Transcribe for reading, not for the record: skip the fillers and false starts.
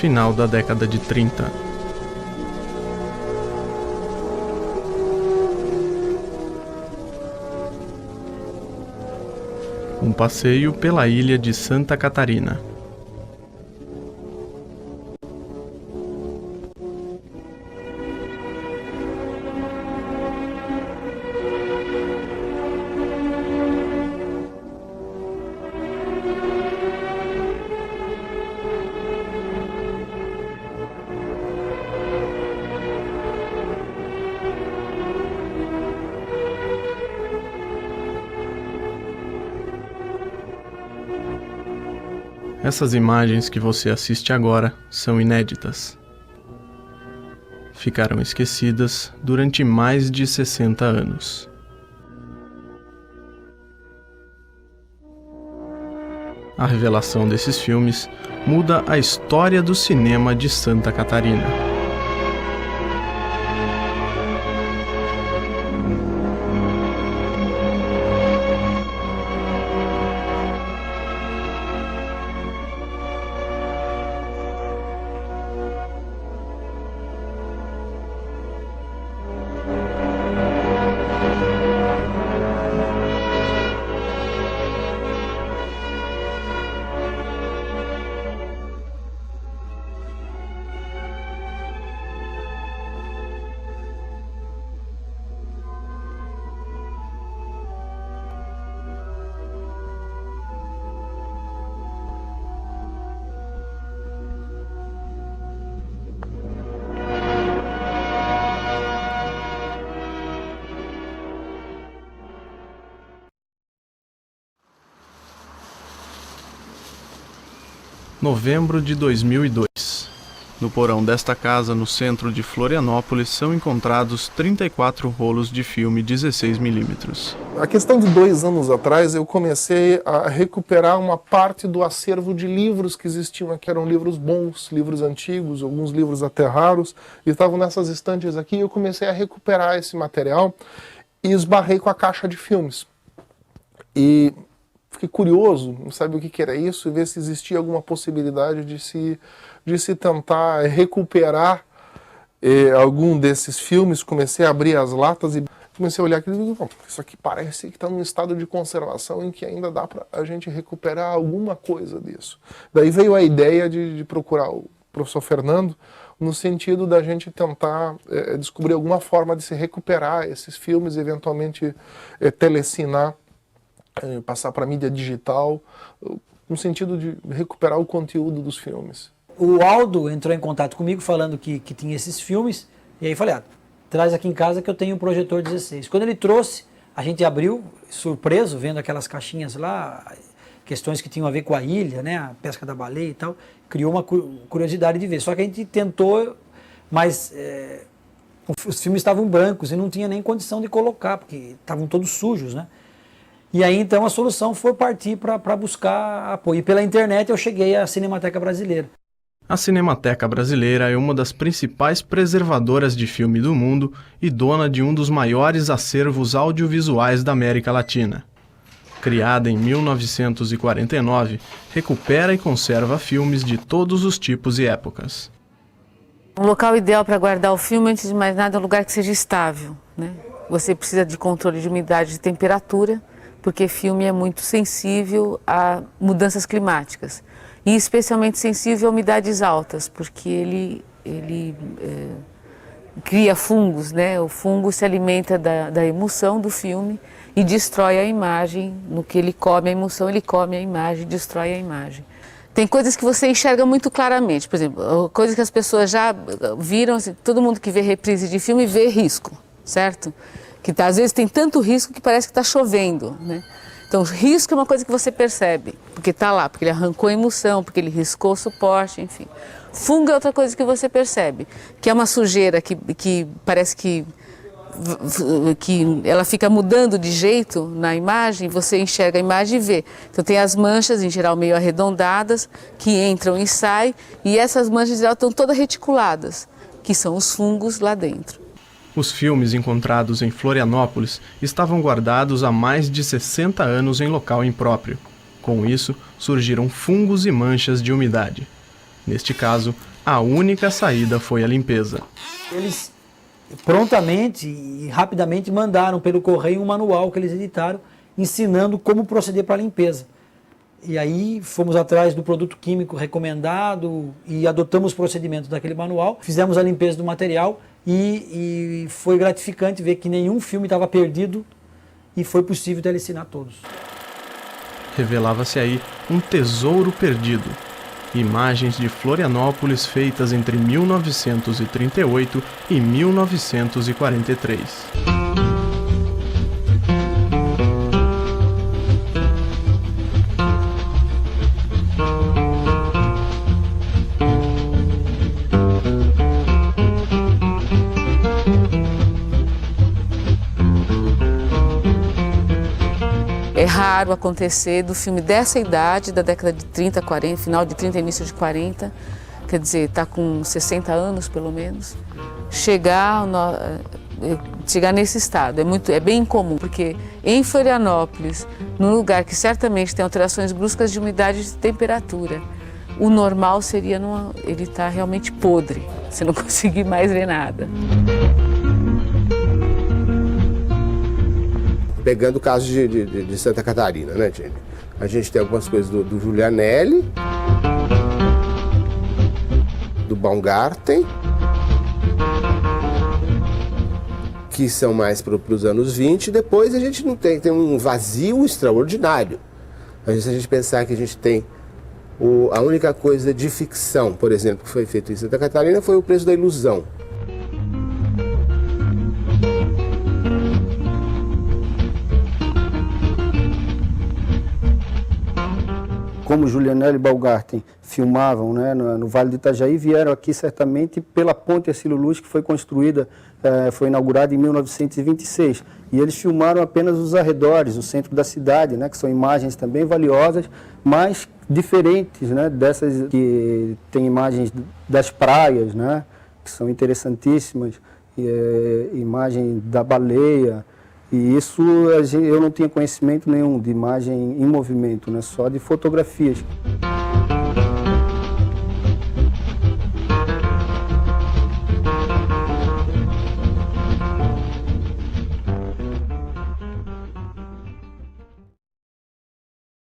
final da década de 30. Um passeio pela ilha de Santa Catarina. Essas imagens que você assiste agora são inéditas. Ficaram esquecidas durante mais de 60 anos. A revelação desses filmes muda a história do cinema de Santa Catarina. Novembro de 2002. No porão desta casa, no centro de Florianópolis, são encontrados 34 rolos de filme 16mm. A questão de 2 anos atrás, eu comecei a recuperar uma parte do acervo de livros que existiam, que eram livros bons, livros antigos, alguns livros até raros, e estavam nessas estantes aqui, e eu comecei a recuperar esse material e esbarrei com a caixa de filmes. E fiquei curioso, não sabia o que era isso, e ver se existia alguma possibilidade de se tentar recuperar algum desses filmes. Comecei a abrir as latas e comecei a olhar aquilo e digo, isso aqui parece que está num estado de conservação em que ainda dá para a gente recuperar alguma coisa disso. Daí veio a ideia de procurar o professor Fernando, no sentido da gente tentar descobrir alguma forma de se recuperar esses filmes, eventualmente telecinar, passar para a mídia digital, no sentido de recuperar o conteúdo dos filmes. O Aldo entrou em contato comigo falando que tinha esses filmes, e aí falei, traz aqui em casa que eu tenho um projetor 16. Quando ele trouxe, a gente abriu, surpreso, vendo aquelas caixinhas lá, questões que tinham a ver com a ilha, né, a pesca da baleia e tal, criou uma curiosidade de ver. Só que a gente tentou, mas os filmes estavam brancos e não tinha nem condição de colocar, porque estavam todos sujos, né? E aí, então, a solução foi partir para buscar apoio. E pela internet eu cheguei à Cinemateca Brasileira. A Cinemateca Brasileira é uma das principais preservadoras de filme do mundo e dona de um dos maiores acervos audiovisuais da América Latina. Criada em 1949, recupera e conserva filmes de todos os tipos e épocas. Um local ideal para guardar o filme, antes de mais nada, é um lugar que seja estável, né? Você precisa de controle de umidade e de temperatura, porque filme é muito sensível a mudanças climáticas. E especialmente sensível a umidades altas, porque ele cria fungos, né? O fungo se alimenta da emulsão do filme e destrói a imagem. No que ele come a emulsão, ele come a imagem, destrói a imagem. Tem coisas que você enxerga muito claramente, por exemplo, coisas que as pessoas já viram, assim, todo mundo que vê reprise de filme vê risco, certo? Que às vezes tem tanto risco que parece que está chovendo, né? Então, risco é uma coisa que você percebe, porque está lá, porque ele arrancou a emulsão, porque ele riscou o suporte, enfim. Fungo é outra coisa que você percebe, que é uma sujeira que parece que ela fica mudando de jeito na imagem, você enxerga a imagem e vê. Então tem as manchas, em geral meio arredondadas, que entram e saem, e essas manchas em geral estão todas reticuladas, que são os fungos lá dentro. Os filmes encontrados em Florianópolis estavam guardados há mais de 60 anos em local impróprio. Com isso, surgiram fungos e manchas de umidade. Neste caso, A única saída foi a limpeza. Eles prontamente e rapidamente mandaram pelo correio um manual que eles editaram, ensinando como proceder para a limpeza. E aí fomos atrás do produto químico recomendado e adotamos os procedimentos daquele manual, fizemos a limpeza do material e foi gratificante ver que nenhum filme estava perdido e foi possível telecinar todos. Revelava-se aí um tesouro perdido. Imagens de Florianópolis feitas entre 1938 e 1943. É raro acontecer do filme dessa idade, da década de 30, 40, final de 30, início de 40, quer dizer, está com 60 anos pelo menos, chegar nesse estado. É bem incomum, porque em Florianópolis, num lugar que certamente tem alterações bruscas de umidade e de temperatura, o normal seria ele estar realmente podre, você não conseguir mais ver nada. Pegando o caso de Santa Catarina, né, gente? A gente tem algumas coisas do Giulianelli, do Baumgarten, que são mais para os anos 20, depois a gente não tem um vazio extraordinário. Se a gente pensar que a gente tem a única coisa de ficção, por exemplo, que foi feito em Santa Catarina foi O Preço da Ilusão. Como Giulianelli e Baumgarten filmavam, né, no Vale do Itajaí, vieram aqui certamente pela ponte Hercílio Luz, que foi construída, foi inaugurada em 1926. E eles filmaram apenas os arredores, o centro da cidade, né, que são imagens também valiosas, mas diferentes, né, dessas que tem imagens das praias, né, que são interessantíssimas, imagem da baleia. E isso eu não tinha conhecimento nenhum de imagem em movimento, né? Só de fotografias.